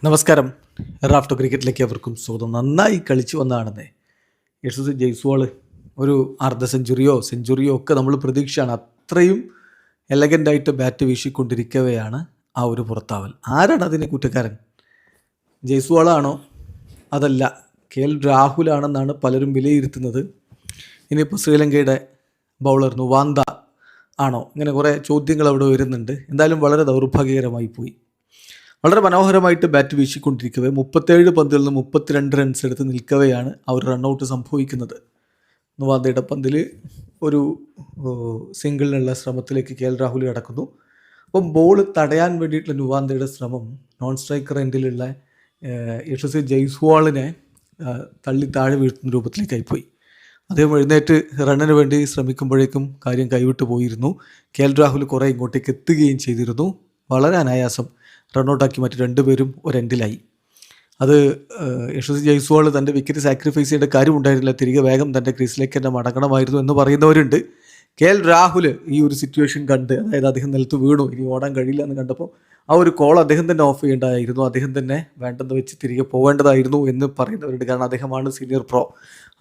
നമസ്കാരം. റാഫ്റ്റോ ക്രിക്കറ്റിലേക്ക് അവർക്കും സ്വാഗതം. നന്നായി കളിച്ചു വന്നതാണെന്നേ യശസ്വി ജയ്സ്വാൾ ഒരു അർദ്ധ സെഞ്ചുറിയോ ഒക്കെ നമ്മൾ പ്രതീക്ഷയാണ്. അത്രയും എലഗൻ്റായിട്ട് ബാറ്റ് വീശിക്കൊണ്ടിരിക്കവെയാണ് ആ ഒരു പുറത്താവൽ. ആരാണ് അതിന് കുറ്റക്കാരൻ? ജയ്സ്വാളാണോ? അതല്ല, രാഹുലാണെന്നാണ് പലരും വിലയിരുത്തുന്നത്. ഇനിയിപ്പോൾ ശ്രീലങ്കയുടെ ബൗളർ നുവാന്ത ആണോ? ഇങ്ങനെ കുറേ ചോദ്യങ്ങൾ അവിടെ വരുന്നുണ്ട്. എന്തായാലും വളരെ ദൗർഭാഗ്യകരമായി പോയി. വളരെ മനോഹരമായിട്ട് ബാറ്റ് വീശിക്കൊണ്ടിരിക്കവേ 37 പന്തിൽ നിന്ന് 32 റൺസ് എടുത്ത് നിൽക്കവെയാണ് ആ ഒരു റണ്ണൗട്ട് സംഭവിക്കുന്നത്. നുവാന്തയുടെ പന്തിൽ ഒരു സിംഗിളിനുള്ള ശ്രമത്തിലേക്ക് രാഹുൽ കടക്കുന്നു. അപ്പം ബോൾ തടയാൻ വേണ്ടിയിട്ടുള്ള നുവാന്തയുടെ ശ്രമം നോൺ സ്ട്രൈക്കർ എൻഡിലുള്ള യശസ്വി ജയ്സ്വാളിനെ തള്ളി താഴെ വീഴ്ത്തുന്ന രൂപത്തിലേക്കായിപ്പോയി. അദ്ദേഹം എഴുന്നേറ്റ് റണ്ണിന് വേണ്ടി ശ്രമിക്കുമ്പോഴേക്കും കാര്യം കൈവിട്ടു പോയിരുന്നു. രാഹുൽ കുറേ ഇങ്ങോട്ടേക്ക് എത്തുകയും ചെയ്തിരുന്നു. വളരെ അനായാസം റണ്ണൗട്ടാക്കി മറ്റ് രണ്ടുപേരും ഒരെൻഡിലായി. അത് യശസ്വി ജയ്സ്വാൾ തൻ്റെ വിക്കറ്റ് സാക്രിഫൈസ് ചെയ്യേണ്ട കാര്യമുണ്ടായിരുന്നില്ല. തിരികെ വേഗം തൻ്റെ ക്രീസിലേക്ക് തന്നെ മടങ്ങണമായിരുന്നു എന്ന് പറയുന്നവരുണ്ട്. രാഹുൽ ഈ ഒരു സിറ്റുവേഷൻ കണ്ട്, അതായത് അദ്ദേഹം നിലത്ത് വീണു, ഇനി ഓടാൻ കഴിയില്ല എന്ന് കണ്ടപ്പോൾ ആ ഒരു കോൾ അദ്ദേഹം തന്നെ ഓഫ് ചെയ്യേണ്ടതായിരുന്നു. അദ്ദേഹം തന്നെ വേണ്ടെന്ന് വെച്ച് തിരികെ പോകേണ്ടതായിരുന്നു എന്ന് പറയുന്നവരുണ്ട്. കാരണം അദ്ദേഹമാണ് സീനിയർ പ്രോ,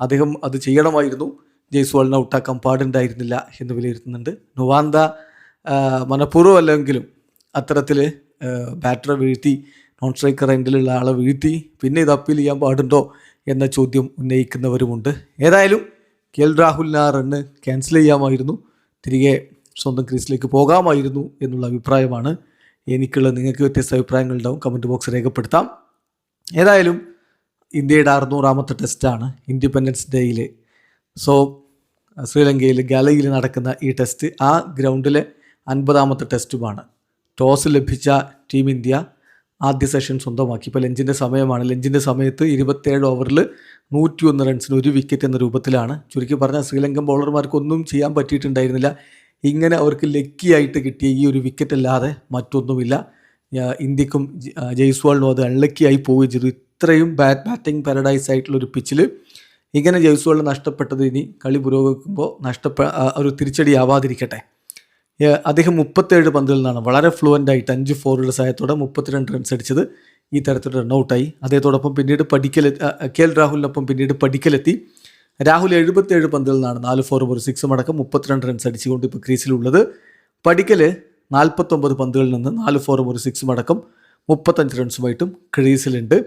അദ്ദേഹം അത് ചെയ്യണമായിരുന്നു. ജയ്സ്വാളിനെ ഔട്ടാക്കാൻ പാടുണ്ടായിരുന്നില്ല എന്ന് വിലയിരുത്തുന്നുണ്ട്. നുവാന്ത മനഃപൂർവ്വം അല്ലെങ്കിലും അത്തരത്തിൽ ബാറ്ററെ വീഴ്ത്തി, നോൺ സ്ട്രൈക്കർ എൻഡിലുള്ള ആളെ വീഴ്ത്തി, പിന്നെ ഇത് അപ്പീൽ ചെയ്യാൻ പാടുണ്ടോ എന്ന ചോദ്യം ഉന്നയിക്കുന്നവരുമുണ്ട്. ഏതായാലും രാഹുലിന് ആ റണ്ണ് ക്യാൻസൽ ചെയ്യാമായിരുന്നു, തിരികെ സ്വന്തം ക്രീസിലേക്ക് പോകാമായിരുന്നു എന്നുള്ള അഭിപ്രായമാണ് എനിക്കുള്ളത്. നിങ്ങൾക്ക് വ്യത്യസ്ത അഭിപ്രായങ്ങളുണ്ടാവും, കമൻറ്റ് ബോക്സ് രേഖപ്പെടുത്താം. ഏതായാലും ഇന്ത്യയുടെ 600ാമത്തെ ടെസ്റ്റാണ് ഇൻഡിപെൻഡൻസ് ഡേയിൽ. സോ ശ്രീലങ്കയിൽ ഗാലയിൽ നടക്കുന്ന ഈ ടെസ്റ്റ് ആ ഗ്രൗണ്ടിലെ 50ാമത്തെ ടെസ്റ്റുമാണ്. ടോസ് ലഭിച്ച ടീം ഇന്ത്യ ആദ്യ സെഷൻ സ്വന്തമാക്കി. ഇപ്പോൾ ലഞ്ചിൻ്റെ സമയമാണ്. ലഞ്ചിൻ്റെ സമയത്ത് 27 ഓവറിൽ 101 റൺസിന് 1 വിക്കറ്റ് എന്ന രൂപത്തിലാണ്. ചുരുക്കി പറഞ്ഞാൽ ശ്രീലങ്കൻ ബൗളർമാർക്കൊന്നും ചെയ്യാൻ പറ്റിയിട്ടുണ്ടായിരുന്നില്ല. ഇങ്ങനെ അവർക്ക് ലക്കിയായിട്ട് കിട്ടിയ ഈ ഒരു വിക്കറ്റ് അല്ലാതെ മറ്റൊന്നുമില്ല. ഇന്ത്യക്കും ജയ്സ്വാളിനും അത് അൺലക്കിയായി പോവുകയും ചെയ്തു. ഇത്രയും ബാറ്റിംഗ് പാരഡൈസ് ആയിട്ടുള്ളൊരു പിച്ചിൽ ഇങ്ങനെ ജയ്സ്വാളിന് നഷ്ടപ്പെട്ടത് ഇനി കളി പുരോഗമിക്കുമ്പോൾ ഒരു തിരിച്ചടിയാവാതിരിക്കട്ടെ. അദ്ദേഹം 37 പന്തിൽ നിന്നാണ് വളരെ ഫ്ലുവൻ്റായിട്ട് 5 ഫോറുകളുടെ സഹായത്തോടെ 32 റൺസ് അടിച്ചത്. ഈ തരത്തിൽ റണ്ണൗട്ടായി. അദ്ദേഹത്തോടൊപ്പം പിന്നീട് രാഹുലിനൊപ്പം പിന്നീട് പടിക്കലെത്തി. രാഹുൽ 77 പന്തിൽ നിന്നാണ് 4 ഫോറും 1 സിക്സും അടക്കം 32 റൺസ് അടിച്ചുകൊണ്ട് ഇപ്പോൾ ക്രീസിലുള്ളത്. പടിക്കൽ 49 പന്തുകളിൽ നിന്ന് 4 ഫോറും 1 സിക്സും അടക്കം 35 റൺസുമായിട്ടും ക്രീസിലുണ്ട്.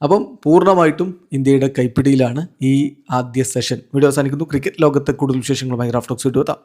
അപ്പം പൂർണ്ണമായിട്ടും ഇന്ത്യയുടെ കൈപ്പിടിയിലാണ് ഈ ആദ്യ സെഷൻ. വീഡിയോ അവസാനിക്കുന്നു. ക്രിക്കറ്റ് ലോകത്തെ കൂടുതൽ വിശേഷങ്ങളുമായി റാഫ്റ്റോക്സ് എത്താം.